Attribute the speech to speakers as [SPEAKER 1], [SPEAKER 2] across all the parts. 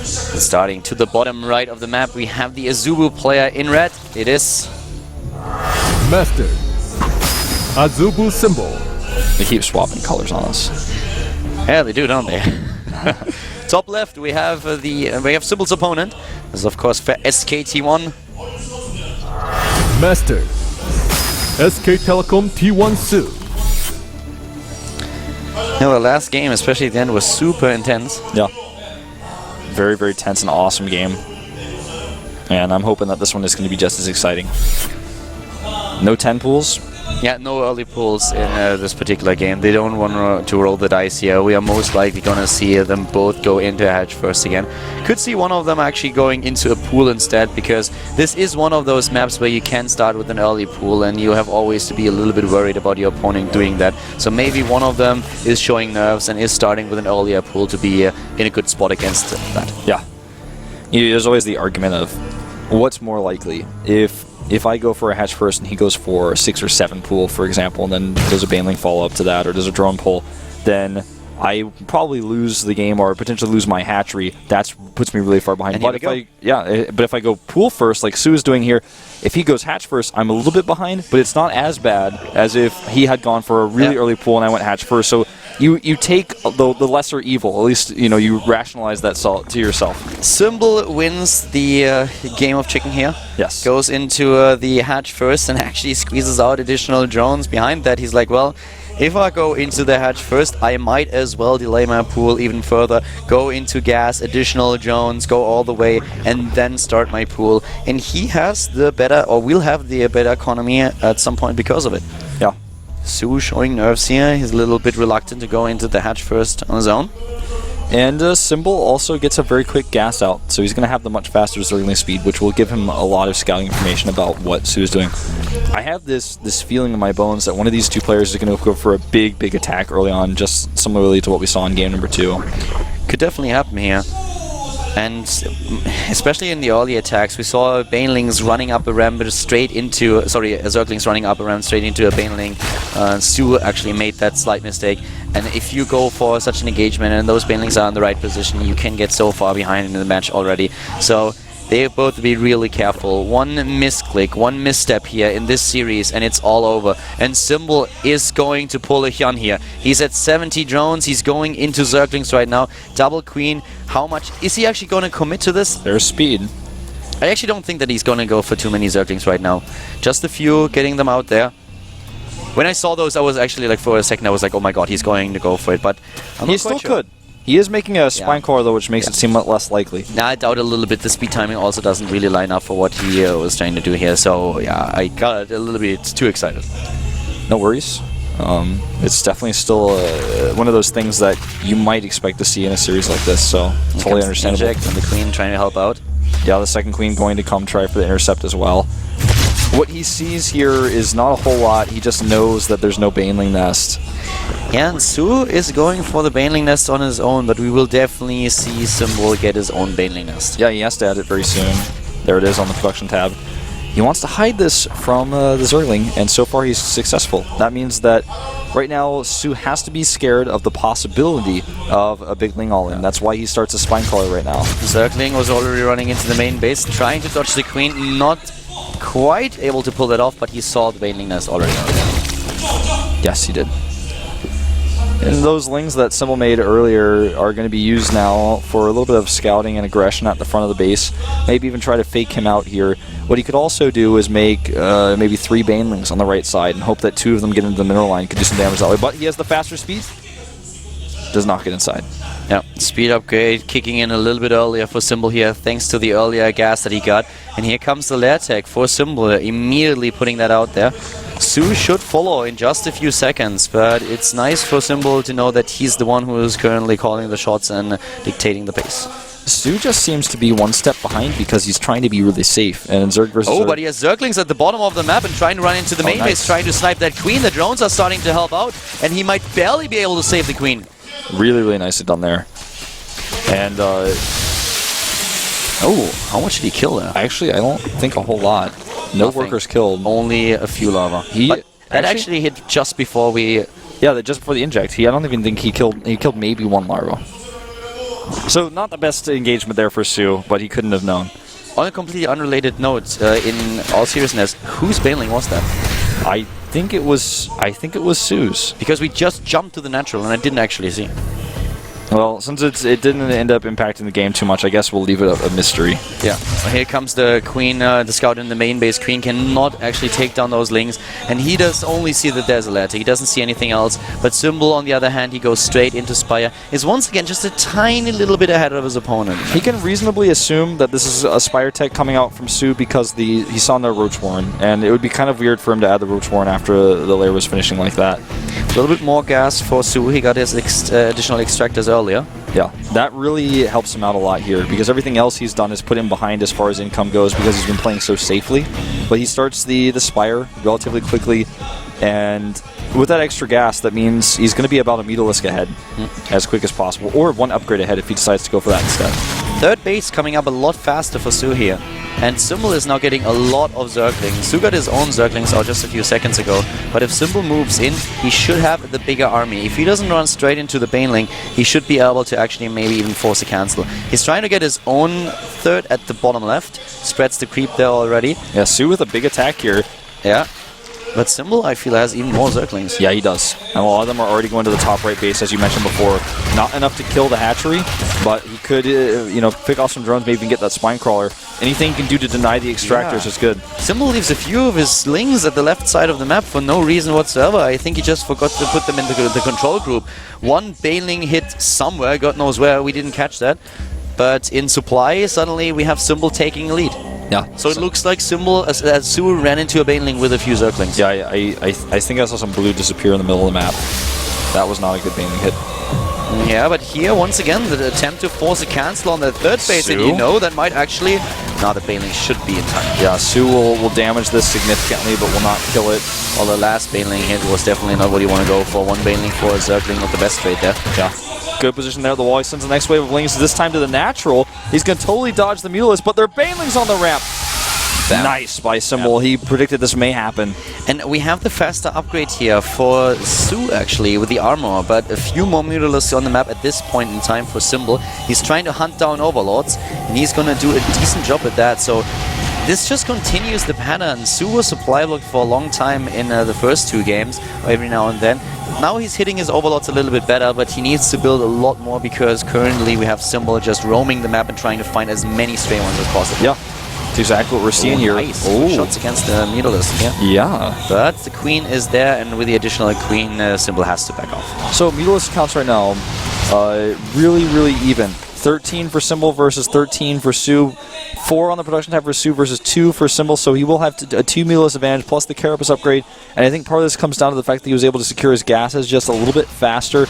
[SPEAKER 1] Starting to the bottom right of the map, we have the Azubu player in red. It is
[SPEAKER 2] Master Azubu Symbol.
[SPEAKER 3] They keep swapping colors on us.
[SPEAKER 1] Yeah, they do, don't they? Top left, we have Symbol's opponent. This is of course for SKT1.
[SPEAKER 2] Master SK Telecom T1 Su.
[SPEAKER 1] Yeah, the last game, especially at the end, was super intense.
[SPEAKER 3] Yeah. Very, very tense and awesome game. And I'm hoping that this one is going to be just as exciting. No 10 pools.
[SPEAKER 1] Yeah, no early pulls in this particular game. They don't want to roll the dice here. We are most likely going to see them both go into a hatch first again. Could see one of them actually going into a pool instead, because this is one of those maps where you can start with an early pool and you have always to be a little bit worried about your opponent doing that. So maybe one of them is showing nerves and is starting with an earlier pool to be in a good spot against that.
[SPEAKER 3] Yeah. There's always the argument of what's more likely. If I go for a hatch first and he goes for a 6 or 7 pool, for example, and then does a baneling follow up to that, or does a drone pull, then I probably lose the game or potentially lose my hatchery. That puts me really far behind. But if I go pool first, like Su is doing here, if he goes hatch first, I'm a little bit behind, but it's not as bad as if he had gone for a really early pool and I went hatch first. So you take the lesser evil. At least you rationalize that to yourself.
[SPEAKER 1] Symbol wins the game of chicken here.
[SPEAKER 3] Yes.
[SPEAKER 1] Goes into the hatch first and actually squeezes out additional drones. Behind that, he's like, well, if I go into the hatch first, I might as well delay my pool even further, go into gas, additional drones, go all the way, and then start my pool. And he has the better, or will have the better economy at some point because of it.
[SPEAKER 3] Yeah.
[SPEAKER 1] Su showing nerves here. He's a little bit reluctant to go into the hatch first on his own.
[SPEAKER 3] And Symbol also gets a very quick gas out, so he's going to have the much faster Zergling speed, which will give him a lot of scouting information about what Su is doing. I have this feeling in my bones that one of these two players is going to go for a big attack early on, just similarly to what we saw in game number 2.
[SPEAKER 1] Could definitely happen here. And especially in the early attacks, we saw Banelings running up a ramp straight into, Zerglings running up a ramp straight into a Baneling. Su actually made that slight mistake. And if you go for such an engagement and those Banelings are in the right position, you can get so far behind in the match already. So they both be really careful. One misclick, one misstep here in this series, and it's all over. And Symbol is going to pull a Hyun here. He's at 70 drones. He's going into Zerglings right now. Double Queen. How much is he actually going to commit to this?
[SPEAKER 3] There's speed.
[SPEAKER 1] I actually don't think that he's going to go for too many Zerglings right now. Just a few, getting them out there. When I saw those, I was actually like, for a second, I was like, oh my god, he's going to go for it. But
[SPEAKER 3] he still could. He is making a spine core though, which makes it seem less likely.
[SPEAKER 1] Now I doubt a little bit. The speed timing also doesn't really line up for what he was trying to do here. So yeah, I got a little bit too excited.
[SPEAKER 3] No worries. It's definitely still one of those things that you might expect to see in a series like this. So totally understandable.
[SPEAKER 1] Inject and the Queen trying to help out.
[SPEAKER 3] Yeah, the second Queen going to come try for the intercept as well. What he sees here is not a whole lot. He just knows that there's no Baneling nest.
[SPEAKER 1] Yeah, and Su is going for the Baneling nest on his own, but we will definitely see Symbol get his own Baneling nest.
[SPEAKER 3] Yeah, he has to add it very soon. There it is on the production tab. He wants to hide this from the Zergling, and so far he's successful. That means that right now Su has to be scared of the possibility of a big Ling all-in. That's why he starts a Spine Caller right now.
[SPEAKER 1] Zergling was already running into the main base, trying to dodge the Queen, not quite able to pull that off, but he saw the Baneling nest already.
[SPEAKER 3] Yes, he did. And those Lings that Symbol made earlier are going to be used now for a little bit of scouting and aggression at the front of the base. Maybe even try to fake him out here. What he could also do is make maybe 3 Banelings on the right side and hope that 2 of them get into the mineral line, could do some damage that way. But he has the faster speed. Does not get inside.
[SPEAKER 1] Yeah, speed upgrade kicking in a little bit earlier for Symbol here, thanks to the earlier gas that he got. And here comes the lair tech for Symbol, immediately putting that out there. Su should follow in just a few seconds, but it's nice for Symbol to know that he's the one who is currently calling the shots and dictating the pace.
[SPEAKER 3] Su just seems to be one step behind because he's trying to be really safe. And Zerg versus Zerg.
[SPEAKER 1] But he has Zerglings at the bottom of the map and trying to run into the main base, trying to snipe that Queen. The drones are starting to help out, and he might barely be able to save the Queen.
[SPEAKER 3] Really, really nicely done there. And,
[SPEAKER 1] oh, how much did he kill there?
[SPEAKER 3] Actually, I don't think a whole lot. No
[SPEAKER 1] Nothing.
[SPEAKER 3] workers killed.
[SPEAKER 1] Only a few lava. That actually hit just before we...
[SPEAKER 3] Yeah, just before the inject. I don't even think he killed maybe 1 larva. So not the best engagement there for Su, but he couldn't have known.
[SPEAKER 1] On a completely unrelated note, in all seriousness, whose baneling was that?
[SPEAKER 3] I think it was Su's.
[SPEAKER 1] Because we just jumped to the natural and I didn't actually see.
[SPEAKER 3] Well, since it didn't end up impacting the game too much, I guess we'll leave it a mystery.
[SPEAKER 1] Yeah. Well, here comes the Queen, the scout in the main base. Queen cannot actually take down those Lings, and he does only see that there's a ladder. He doesn't see anything else. But Symbol, on the other hand, he goes straight into Spire. Is once again just a tiny little bit ahead of his opponent.
[SPEAKER 3] He can reasonably assume that this is a Spire tech coming out from Su because he saw no Roach Warren, and it would be kind of weird for him to add the Roach Warren after the layer was finishing like that.
[SPEAKER 1] A little bit more gas for Su. He got his additional extractors earlier.
[SPEAKER 3] Yeah, that really helps him out a lot here because everything else he's done is put him behind as far as income goes because he's been playing so safely. But he starts the Spire relatively quickly, and with that extra gas, that means he's going to be about a Mutalisk ahead as quick as possible, or one upgrade ahead if he decides to go for that instead.
[SPEAKER 1] Third base coming up a lot faster for Su here. And Symbol is now getting a lot of Zerglings. Su got his own Zerglings out just a few seconds ago. But if Symbol moves in, he should have the bigger army. If he doesn't run straight into the Baneling, he should be able to actually maybe even force a cancel. He's trying to get his own third at the bottom left. Spreads the creep there already.
[SPEAKER 3] Yeah, Su with a big attack here.
[SPEAKER 1] Yeah. But Symbol, I feel, has even more Zerglings.
[SPEAKER 3] Yeah, he does. And a lot of them are already going to the top right base, as you mentioned before. Not enough to kill the hatchery, but he could, pick off some drones, maybe even get that spine crawler. Anything he can do to deny the extractors is good.
[SPEAKER 1] Symbol leaves a few of his Lings at the left side of the map for no reason whatsoever. I think he just forgot to put them in the control group. One Baneling hit somewhere, God knows where, we didn't catch that. But in supply, suddenly we have Symbol taking a lead.
[SPEAKER 3] Yeah.
[SPEAKER 1] So it looks like Symbol, as Su ran into a Baneling with a few Zerglings.
[SPEAKER 3] Yeah, I think I saw some blue disappear in the middle of the map. That was not a good Baneling hit.
[SPEAKER 1] Yeah, but here, once again, the attempt to force a cancel on the third base,
[SPEAKER 3] Su?
[SPEAKER 1] and you know that might actually... Now the Baneling should be in time.
[SPEAKER 3] Yeah, Su will damage this significantly, but will not kill it.
[SPEAKER 1] Well, the last Baneling hit was definitely not what you want to go for. One Baneling for a Zergling, not the best trade there.
[SPEAKER 3] Yeah. Good position there at the wall. He sends the next wave of Lings, this time to the natural. He's going to totally dodge the Mutalisk, but there are Banelings on the ramp. Bam. Nice by Symbol. Yep. He predicted this may happen.
[SPEAKER 1] And we have the faster upgrade here for Su, actually, with the armor, but a few more Mutalisks on the map at this point in time for Symbol. He's trying to hunt down Overlords, and he's going to do a decent job at that. So this just continues the pattern. Su was supply blocked for a long time in the first two games, every now and then. Now he's hitting his Overlords a little bit better, but he needs to build a lot more because currently we have Symbol just roaming the map and trying to find as many stray ones as possible.
[SPEAKER 3] Yeah, that's exactly what we're seeing here.
[SPEAKER 1] Nice. Shots against the Mutalisk.
[SPEAKER 3] Yeah.
[SPEAKER 1] But the Queen is there, and with the additional Queen, Symbol has to back off.
[SPEAKER 3] So Mutalisk counts right now, really, really even. 13 for Symbol versus 13 for Su. 4 on the production tab for Su versus 2 for Symbol, so he will have a 2 Mutalisk advantage plus the Carapace upgrade. And I think part of this comes down to the fact that he was able to secure his gases just a little bit faster.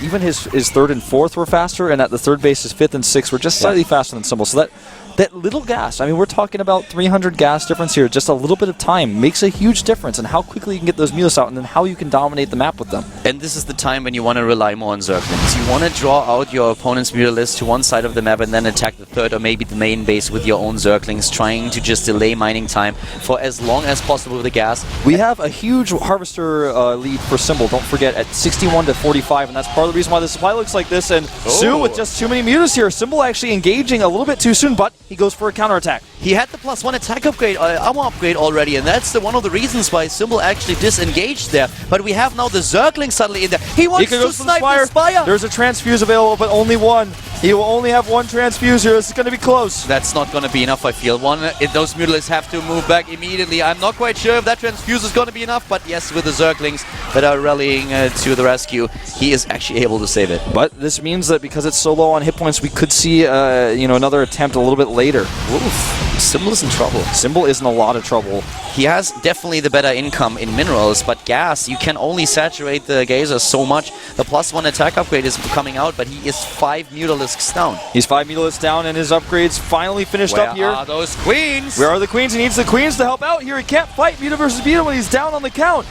[SPEAKER 3] Even his 3rd and 4th were faster, and at the 3rd base, his 5th and 6th were just slightly faster than Symbol. So that little gas, I mean, we're talking about 300 gas difference here. Just a little bit of time makes a huge difference in how quickly you can get those Mutalisks out and then how you can dominate the map with them.
[SPEAKER 1] And this is the time when you want to rely more on Zerglings. You want to draw out your opponent's Mutalisk to one side of the map and then attack the third or maybe the main base with your own Zerglings, trying to just delay mining time for as long as possible with the gas.
[SPEAKER 3] We have a huge Harvester lead for Symbol, don't forget, at 61 to 45, and that's part of the reason why the supply looks like this. And Su with just too many Mutalisks here. Symbol actually engaging a little bit too soon, but he goes for a counterattack.
[SPEAKER 1] He had the +1 attack upgrade, armor upgrade already, and that's one of the reasons why Symbol actually disengaged there. But we have now the Zergling suddenly in there. He wants to snipe the Spire.
[SPEAKER 3] There's a transfuse available, but only one. He will only have one transfuse here. This is going to be close.
[SPEAKER 1] That's not going to be enough, I feel. Those Mutalisks have to move back immediately. I'm not quite sure if that transfuse is going to be enough, but yes, with the Zerglings that are rallying to the rescue, he is actually able to save it.
[SPEAKER 3] But this means that because it's so low on hit points, we could see another attempt a little bit later.
[SPEAKER 1] Oof. Symbol is in trouble.
[SPEAKER 3] Symbol is in a lot of trouble.
[SPEAKER 1] He has definitely the better income in minerals, but gas, you can only saturate the Gazer so much. The +1 attack upgrade is coming out, but he is 5 Mutalisks down.
[SPEAKER 3] He's 5 Mutalisks down, and his upgrades finally finished up here.
[SPEAKER 1] Where are those Queens?
[SPEAKER 3] Where are the Queens? He needs the Queens to help out here. He can't fight Muta versus Muta when he's down on the count.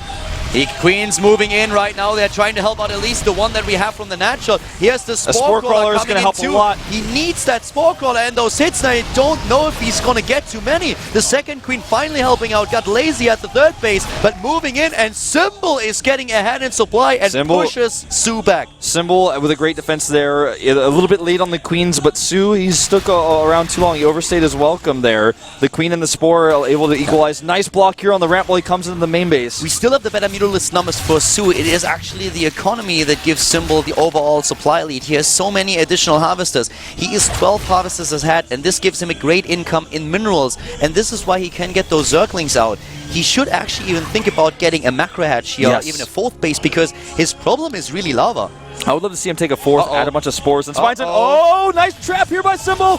[SPEAKER 1] The Queen's moving in right now. They're trying to help out at least the one that we have from the natural. Here's the Spore Crawler
[SPEAKER 3] is going to help a lot.
[SPEAKER 1] He needs that Spore Crawler and those hits. Now, I don't know if he's going to get too many. The second Queen finally helping out. Got lazy at the third base, but moving in. And Symbol is getting ahead in supply and pushes Su back.
[SPEAKER 3] Symbol with a great defense there. A little bit late on the Queens, but Su, he's stuck around too long. He overstayed his welcome there. The Queen and the Spore are able to equalize. Nice block here on the ramp while he comes into the main base.
[SPEAKER 1] We still have the better Mutalisk numbers for Su. It is actually the economy that gives Symbol the overall supply lead. He has so many additional harvesters. He is 12 harvesters ahead, and this gives him a great income in minerals. And this is why he can get those Zerglings out. He should actually even think about getting a macro hatch here, or even a fourth base, because his problem is really lava.
[SPEAKER 3] I would love to see him take a fourth, add a bunch of spores, and finds it. Oh, nice trap here by Symbol.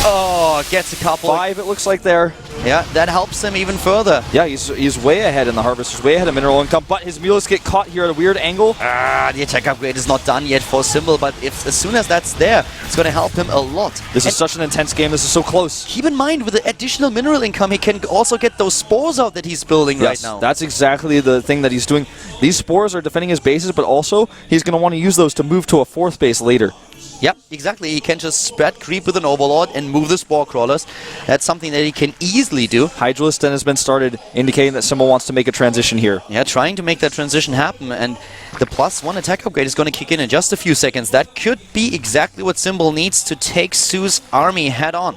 [SPEAKER 1] Oh, gets a couple.
[SPEAKER 3] 5, it looks like there.
[SPEAKER 1] Yeah, that helps him even further.
[SPEAKER 3] Yeah, he's way ahead in the harvest. He's way ahead of mineral income, but his Mutalisks get caught here at a weird angle.
[SPEAKER 1] The attack upgrade is not done yet for Symbol, but as soon as that's there, it's going to help him a lot.
[SPEAKER 3] This is such an intense game. This is so close.
[SPEAKER 1] Keep in mind, with the additional mineral income, he can also get those spores out that he's building right now.
[SPEAKER 3] That's exactly the thing that he's doing. These spores are defending his bases, but also he's going to want to use those to move to a fourth base later.
[SPEAKER 1] Yep, exactly. He can just spread creep with an Overlord and move the Spore Crawlers. That's something that he can easily do.
[SPEAKER 3] Hydralisk then has been started, indicating that Symbol wants to make a transition here.
[SPEAKER 1] Yeah, trying to make that transition happen, and the +1 attack upgrade is going to kick in just a few seconds. That could be exactly what Symbol needs to take Su's army head on.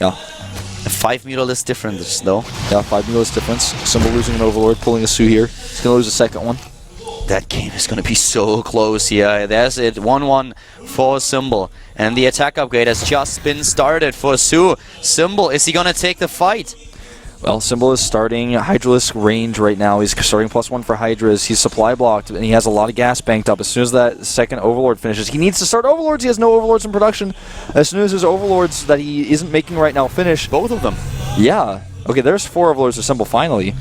[SPEAKER 3] Yeah.
[SPEAKER 1] A 5 Mutalisk difference, though.
[SPEAKER 3] Yeah, 5 Mutalisk difference. Symbol losing an Overlord, pulling a Su here. He's going to lose a second one.
[SPEAKER 1] That game is going to be so close here. There's it, 1-1 for Symbol. And the attack upgrade has just been started for Su. Symbol, is he going to take the fight?
[SPEAKER 3] Well, Symbol is starting Hydralisk range right now. He's starting +1 for Hydras. He's supply blocked, and he has a lot of gas banked up. As soon as that second Overlord finishes, he needs to start Overlords. He has no Overlords in production. As soon as his Overlords that he isn't making right now finish...
[SPEAKER 1] Both of them.
[SPEAKER 3] Yeah. Okay, there's 4 Overlords for Symbol finally.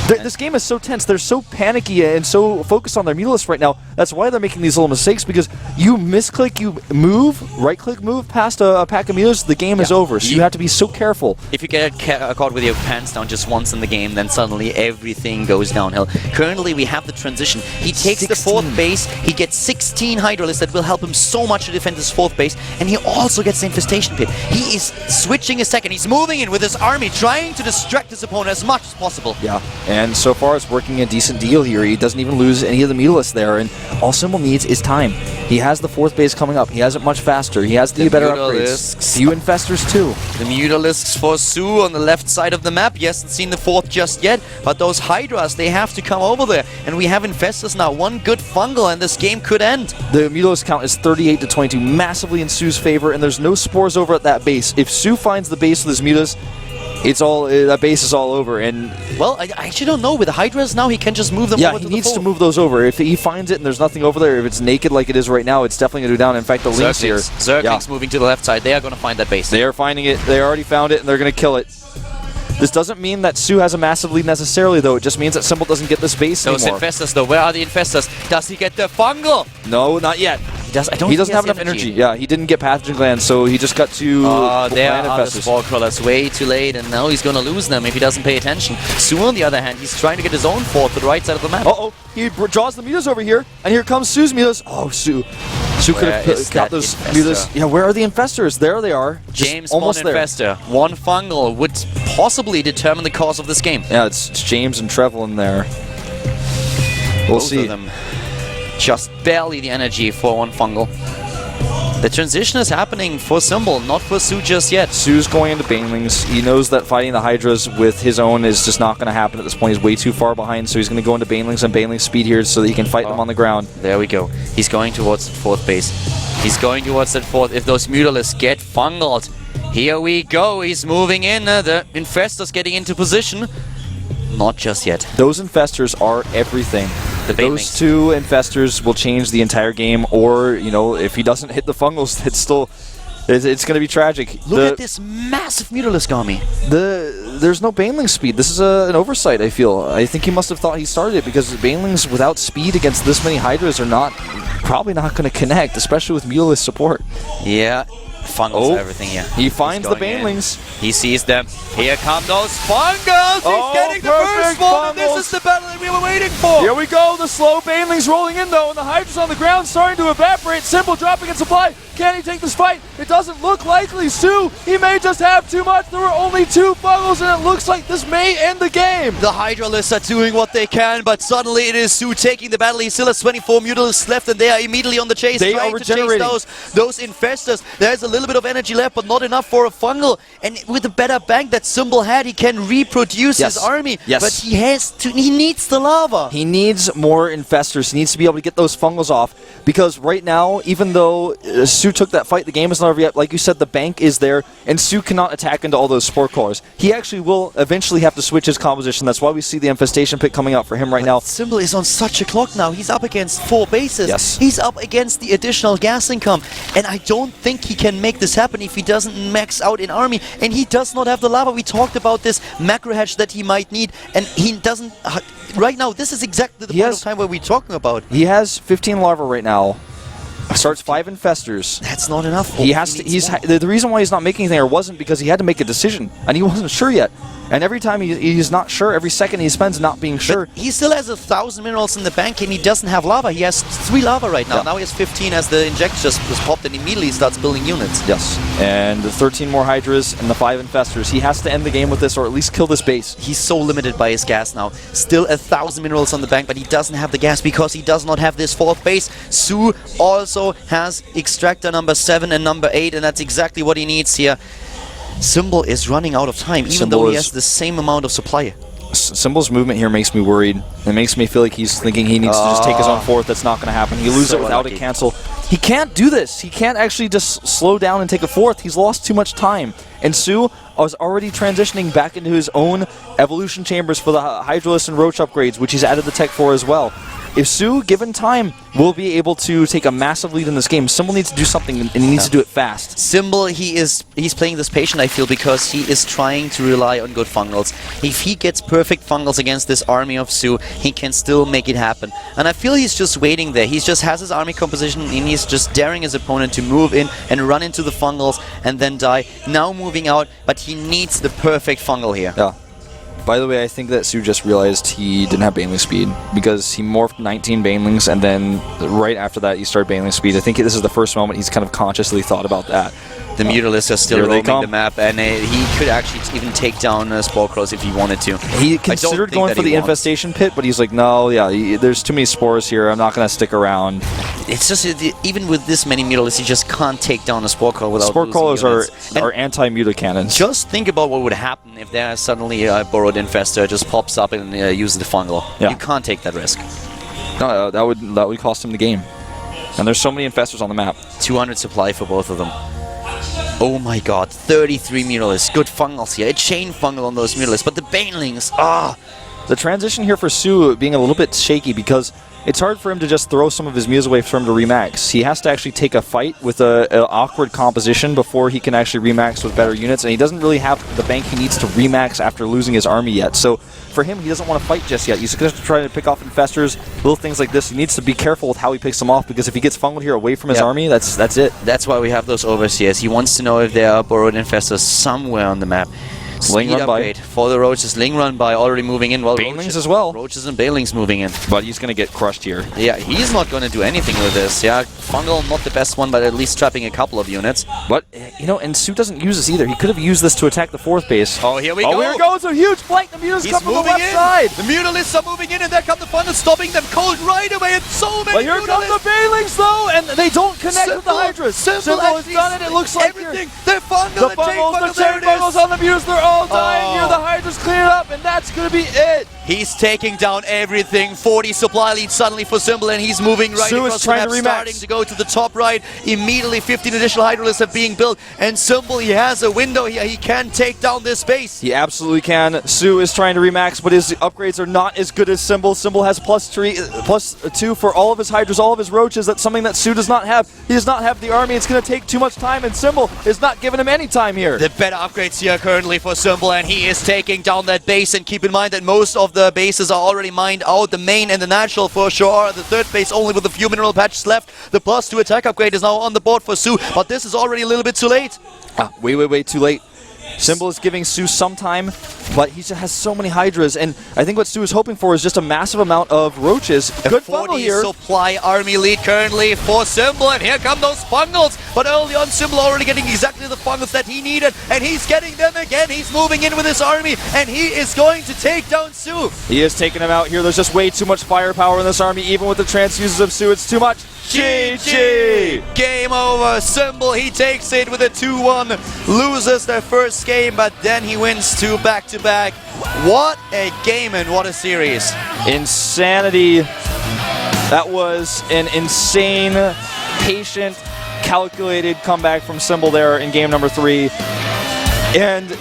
[SPEAKER 3] This game is so tense. They're so panicky and so focused on their Mutalisk right now. That's why they're making these little mistakes, because you misclick, you move, right-click, move past a pack of Mutalisks, the game is over. So you have to be so careful.
[SPEAKER 1] If you get caught with your pants down just once in the game, then suddenly everything goes downhill. Currently, we have the transition. He takes the 4th base. He gets 16 Hydralisks that will help him so much to defend his 4th base. And he also gets the Infestation Pit. He is switching a second. He's moving in with his army, trying to distract his opponent as much as possible.
[SPEAKER 3] Yeah. And so far, it's working a decent deal here. He doesn't even lose any of the Mutalisks there, and all Symbol needs is time. He has the 4th base coming up. He has it much faster. He has the better upgrades. Few Infestors, too.
[SPEAKER 1] The Mutalisks for Su on the left side of the map. He hasn't seen the 4th just yet, but those Hydras, they have to come over there. And we have Infestors now. One good fungal, and this game could end.
[SPEAKER 3] The Mutalisk count is 38-22, massively in Su's favor, and there's no spores over at that base. If Su finds the base with his Mutalisks, it's all that base is all over. And
[SPEAKER 1] well, I actually don't know. With the Hydras now, he can just move them over to the 4th.
[SPEAKER 3] Yeah, he needs to move those over. If he finds it and there's nothing over there, if it's naked like it is right now, it's definitely going to go down. In fact, the links here.
[SPEAKER 1] Zerglings moving to the left side. They are going to find that base.
[SPEAKER 3] They are finding it. They already found it, and they're going to kill it. This doesn't mean that Su has a massive lead necessarily, though. It just means that Symbol doesn't get this base anymore.
[SPEAKER 1] Those Infestors, though. Where are the Infestors? Does he get the fungal?
[SPEAKER 3] No, not yet. He doesn't have enough energy. Yeah, he didn't get Pathogen Glands, so he just got to
[SPEAKER 1] there are the Spore Crawlers way too late, and now he's going to lose them if he doesn't pay attention. Su, on the other hand, he's trying to get his own 4th to the right side of the map.
[SPEAKER 3] Uh-oh. He draws the Mutas over here, and here comes Su's Mutas. Oh, Su could have got those Mutas. Yeah, where are the Infestors? There they are.
[SPEAKER 1] James, almost one Infestor. One fungal would possibly determine the course of this game.
[SPEAKER 3] Yeah, it's James and Trevel in there. We'll see.
[SPEAKER 1] Of them. Just barely the energy for one fungal. The transition is happening for Symbol, not for Su just yet.
[SPEAKER 3] Su's going into Banelings. He knows that fighting the Hydras with his own is just not going to happen at this point. He's way too far behind, so he's going to go into Banelings and Baneling speed here so that he can fight them on the ground.
[SPEAKER 1] There we go. He's going towards the 4th base. He's going towards that 4th. If those Mutalisks get fungaled, here we go. He's moving in. The Infestor's getting into position. Not just yet.
[SPEAKER 3] Those Infestors are everything. Those 2 Infestors will change the entire game, or, you know, if he doesn't hit the fungals, it's going to be tragic.
[SPEAKER 1] Look at this massive Mutalisk army.
[SPEAKER 3] There's no Baneling speed. This is an oversight, I feel. I think he must have thought he started it, because Banelings without speed against this many Hydras are probably not going to connect, especially with Mutalisk support.
[SPEAKER 1] Yeah. Fungals, everything here.
[SPEAKER 3] He finds the banelings.
[SPEAKER 1] He sees them. Here come those fungals. He's getting the first one. And this is the battle that we were waiting for.
[SPEAKER 3] Here we go. The slow banelings rolling in though, and the Hydra's on the ground starting to evaporate. Simple dropping in supply. Can he take this fight? It doesn't look likely. Su, he may just have too much. There were only 2 fungals, and it looks like this may end the game.
[SPEAKER 1] The Hydralists are doing what they can, but suddenly it is Su taking the battle. He still has 24 Mutalisks left, and they are immediately on the chase, trying to chase those infestors. There's a little bit of energy left, but not enough for a fungal. And with the better bank that Symbol had, he can reproduce his army. But he needs the lava.
[SPEAKER 3] He needs more infestors. He needs to be able to get those fungals off, because right now, even though Su took that fight, the game is not over yet. Like you said, the bank is there, and Su cannot attack into all those spore crawlers. He actually will eventually have to switch his composition. That's why we see the infestation pit coming out for him right now.
[SPEAKER 1] Symbol is on such a clock now. He's up against 4 bases. He's up against the additional gas income, and I don't think he can make this happen if he doesn't max out in army, and he does not have the lava. We talked about this macro hatch that he might need, and he doesn't. Right now, this is exactly the point of time where we're talking about.
[SPEAKER 3] He has 15 larvae right now. Starts 5 infestors.
[SPEAKER 1] That's not enough.
[SPEAKER 3] He has to. The reason why he's not making anything wasn't because he had to make a decision, and he wasn't sure yet. And every time he's not sure, every second he spends not being sure.
[SPEAKER 1] But he still has 1,000 minerals in the bank, and he doesn't have lava. He has 3 lava right now. Now he has 15 as the inject just was popped, and immediately starts building units.
[SPEAKER 3] Yes. And the 13 more Hydras and the 5 infestors. He has to end the game with this, or at least kill this base.
[SPEAKER 1] He's so limited by his gas now. Still 1,000 minerals on the bank, but he doesn't have the gas because he does not have this 4th base. Su also has extractor number 7 and number 8, and that's exactly what he needs here. Symbol is running out of time, even though he has the same amount of supply.
[SPEAKER 3] Symbol's movement here makes me worried. It makes me feel like he's thinking he needs to just take his own 4th. That's not going to happen. He loses it without a cancel. He can't do this. He can't actually just slow down and take a 4th. He's lost too much time. And Su was already transitioning back into his own evolution chambers for the Hydralisk and Roach upgrades, which he's added the tech for as well. If Su, given time, will be able to take a massive lead in this game, Symbol needs to do something, and he needs to do it fast.
[SPEAKER 1] Symbol, he's playing this patient, I feel, because he is trying to rely on good fungals. If he gets perfect fungals against this army of Su, he can still make it happen. And I feel he's just waiting there. He just has his army composition, and he's just daring his opponent to move in and run into the fungals and then die. Now moving out, but he needs the perfect fungal here.
[SPEAKER 3] Yeah. By the way, I think that Su just realized he didn't have Baneling speed because he morphed 19 Banelings, and then right after that he started Baneling speed. I think this is the first moment he's kind of consciously thought about that.
[SPEAKER 1] The Mutalisks are still roaming the map, and he could actually even take down Spore Crows if he wanted to.
[SPEAKER 3] He considered going for the infestation pit, but he's like, no, there's too many spores here. I'm not going to stick around.
[SPEAKER 1] It's just, even with this many Mutalisks, you just can't take down a Spore Crawl without
[SPEAKER 3] Spore Crawlers
[SPEAKER 1] losing
[SPEAKER 3] are anti-muta cannons.
[SPEAKER 1] Just think about what would happen if there suddenly a Borrowed Infestor just pops up and uses the fungal.
[SPEAKER 3] Yeah.
[SPEAKER 1] You can't take that risk.
[SPEAKER 3] No, that would cost him the game. And there's so many infestors on the map.
[SPEAKER 1] 200 supply for both of them. Oh my god, 33 Mutalisks. Good fungals here. A chain fungal on those Mutalisks, but the Banelings,
[SPEAKER 3] The transition here for Su being a little bit shaky because it's hard for him to just throw some of his Muse away for him to remax. He has to actually take a fight with an awkward composition before he can actually remax with better units, and he doesn't really have the bank he needs to remax after losing his army yet. So for him, he doesn't want to fight just yet. He's going to try to pick off infestors, little things like this. He needs to be careful with how he picks them off, because if he gets fungled here away from his army, that's it.
[SPEAKER 1] That's why we have those overseers. He wants to know if there are Borrowed Infestors somewhere on the map.
[SPEAKER 3] Ling run by
[SPEAKER 1] for the Roaches. Ling run by already moving in. Well,
[SPEAKER 3] Banelings as well.
[SPEAKER 1] Roaches and Banelings moving in.
[SPEAKER 3] But he's going to get crushed here.
[SPEAKER 1] Yeah, he's not going to do anything with this. Yeah, Fungal, not the best one, but at least trapping a couple of units.
[SPEAKER 3] But, you know, and Su doesn't use this either. He could have used this to attack the 4th base.
[SPEAKER 1] Oh, here we go.
[SPEAKER 3] Oh, here goes a huge flank. The Mutalisks come from the left side.
[SPEAKER 1] The Mutalisks are moving in, and there come the Fungal, stopping them cold right away. And so many
[SPEAKER 3] But here come the Banelings, though, and they don't connect with the Hydras.
[SPEAKER 1] Symbol
[SPEAKER 3] has done it. It looks like
[SPEAKER 1] everything. The Fungal,
[SPEAKER 3] the chain Bungles on the Mutalisks, they're all dying here. The Hydras clean it up, and that's going to be it.
[SPEAKER 1] He's taking down everything. 40 supply lead suddenly for Symbol, and he's moving right across the map, starting to go to the top right. Immediately, 15 additional Hydralisks are being built, and Symbol, he has a window here. He can take down this base.
[SPEAKER 3] He absolutely can. Su is trying to remax, but his upgrades are not as good as Symbol. Symbol has +2 for all of his Hydras, all of his Roaches. That's something that Su does not have. He does not have the army. It's going to take too much time, and Symbol is not giving him any time here.
[SPEAKER 1] The better upgrades here currently for Symbol, and he is taking down that base. And keep in mind that most of the bases are already mined out. The main and the natural for sure. The third base only with a few mineral patches left. The +2 attack upgrade is now on the board for Su, but this is already a little bit too late.
[SPEAKER 3] Way too late. Symbol is giving Su some time, but he just has so many Hydras, and I think what Su is hoping for is just a massive amount of Roaches. Good funnel here.
[SPEAKER 1] Supply army lead currently for Symbol, and here come those fungals. But early on, Symbol already getting exactly the fungals that he needed, and he's getting them again. He's moving in with his army, and he is going to take down Su.
[SPEAKER 3] He is taking him out here. There's just way too much firepower in this army, even with the transfuses of Su. It's too much. GG!
[SPEAKER 1] Game over. Symbol, he takes it with a 2-1. Loses their first game, but then he wins 2 back-to-back. What a game and what a series.
[SPEAKER 3] Insanity. That was an insane, patient, calculated comeback from Symbol there in game number 3. And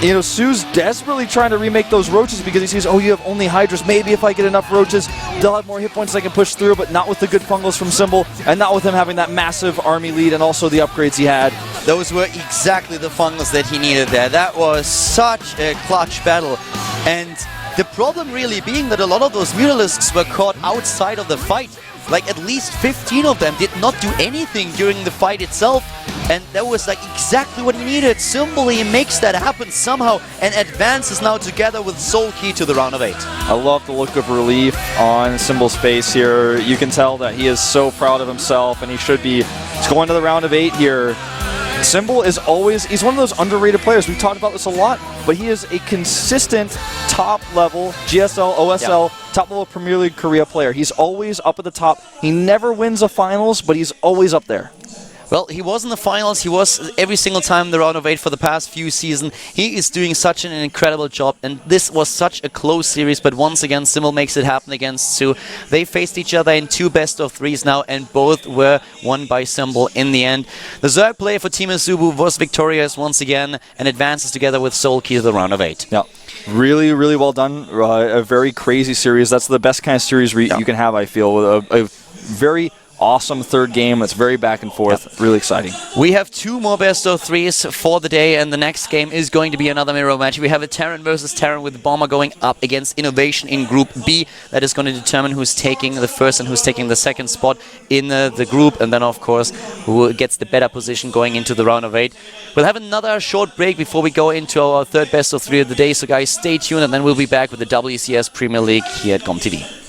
[SPEAKER 3] you know, Su's desperately trying to remake those Roaches because he sees, oh, you have only Hydras. Maybe if I get enough Roaches, they'll have more hit points I can push through, but not with the good fungals from Symbol, and not with him having that massive army lead and also the upgrades he had.
[SPEAKER 1] Those were exactly the fungals that he needed there. That was such a clutch battle. And the problem really being that a lot of those Mutalisks were caught outside of the fight. Like at least 15 of them did not do anything during the fight itself. And that was like exactly what he needed. Symbol, he makes that happen somehow and advances now together with Soul Key to the round of 8.
[SPEAKER 3] I love the look of relief on Symbol's face here. You can tell that he is so proud of himself, and he should be. He's going to the round of 8 here. Symbol is always, he's one of those underrated players. We've talked about this a lot, but he is a consistent top-level GSL, OSL, top-level Premier League Korea player. He's always up at the top. He never wins a finals, but he's always up there.
[SPEAKER 1] Well, he was in the finals. He was every single time in the round of 8 for the past few seasons. He is doing such an incredible job, and this was such a close series, but once again, Symbol makes it happen against Su. They faced each other in 2 best-of-3s now, and both were won by Symbol in the end. The Zerg player for Team Azubu was victorious once again and advances together with Soul Key to the round of 8.
[SPEAKER 3] Yeah. Really, really well done. A very crazy series. That's the best kind of series you can have, I feel, with a very awesome third game. It's very back and forth. Yep. Really exciting.
[SPEAKER 1] We have 2 more best-of-3s for the day, and the next game is going to be another mirror match. We have a Terran versus Terran with Bomber going up against Innovation in Group B. That is going to determine who's taking the first and who's taking the second spot in the group, and then, of course, who gets the better position going into the round of 8. We'll have another short break before we go into our third best-of-3 of the day, so guys, stay tuned, and then we'll be back with the WCS Premier League here at GOMTV.